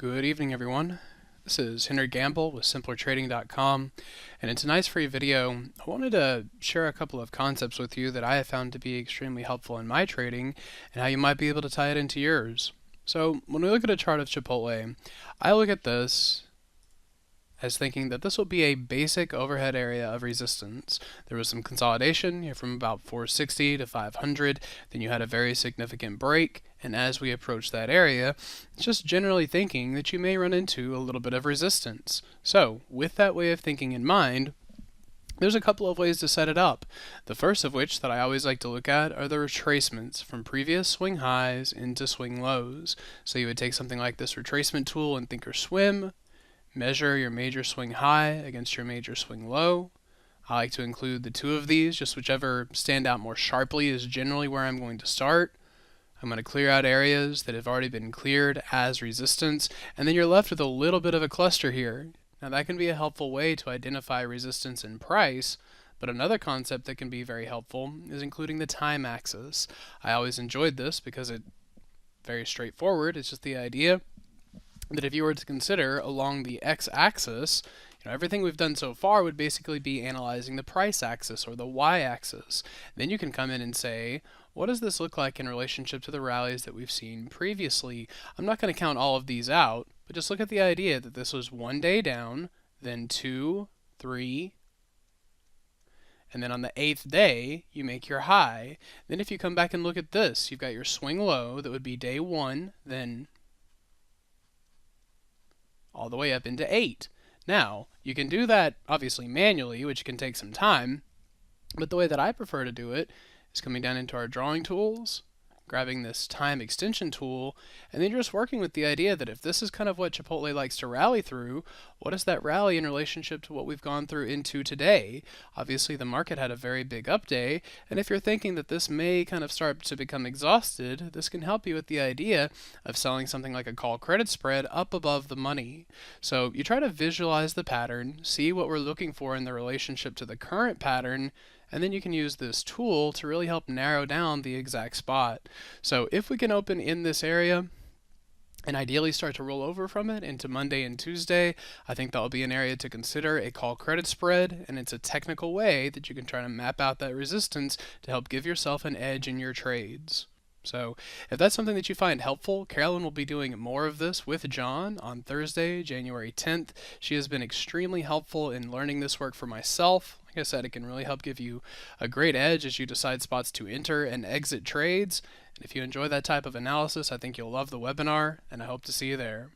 Good evening, everyone. This is Gambell with simplertrading.com, and in tonight's free video, I wanted to share a couple of concepts with you that I have found to be extremely helpful in my trading and how you might be able to tie it into yours. So, when we look at a chart of Chipotle, I look at this as thinking that this will be a basic overhead area of resistance. There was some consolidation here from about 460 to 500, then you had a very significant break, and as we approach that area, it's just generally thinking that you may run into a little bit of resistance. So, with that way of thinking in mind, there's a couple of ways to set it up. The first of which that I always like to look at are the retracements from previous swing highs into swing lows. So you would take something like this retracement tool in Thinkorswim, measure your major swing high against your major swing low. I like to include the two of these, just whichever stand out more sharply is generally where I'm going to start. I'm going to clear out areas that have already been cleared as resistance, and then you're left with a little bit of a cluster here. Now that can be a helpful way to identify resistance in price, but another concept that can be very helpful is including the time axis. I always enjoyed this because it's very straightforward. It's just the idea that if you were to consider along the x-axis, everything we've done so far would basically be analyzing the price axis or the y-axis. Then you can come in and say, what does this look like in relationship to the rallies that we've seen previously? I'm not going to count all of these out, but just look at the idea that this was one day down, then 2, 3, and then on the 8th day, you make your high. Then if you come back and look at this, you've got your swing low that would be day 1, then all the way up into 8. Now, you can do that obviously manually, which can take some time, but the way that I prefer to do it is coming down into our drawing tools, grabbing this time extension tool, and then you're just working with the idea that if this is kind of what Chipotle likes to rally through, what is that rally in relationship to what we've gone through into today? Obviously, the market had a very big up day, and if you're thinking that this may kind of start to become exhausted, this can help you with the idea of selling something like a call credit spread up above the money. So you try to visualize the pattern, see what we're looking for in the relationship to the current pattern, and then you can use this tool to really help narrow down the exact spot. So if we can open in this area and ideally start to roll over from it into Monday and Tuesday, I think that will be an area to consider a call credit spread, and it's a technical way that you can try to map out that resistance to help give yourself an edge in your trades. So if that's something that you find helpful, Carolyn will be doing more of this with John on Thursday, January 10th. She has been extremely helpful in learning this work for myself. Like I said, it can really help give you a great edge as you decide spots to enter and exit trades. And if you enjoy that type of analysis, I think you'll love the webinar, and I hope to see you there.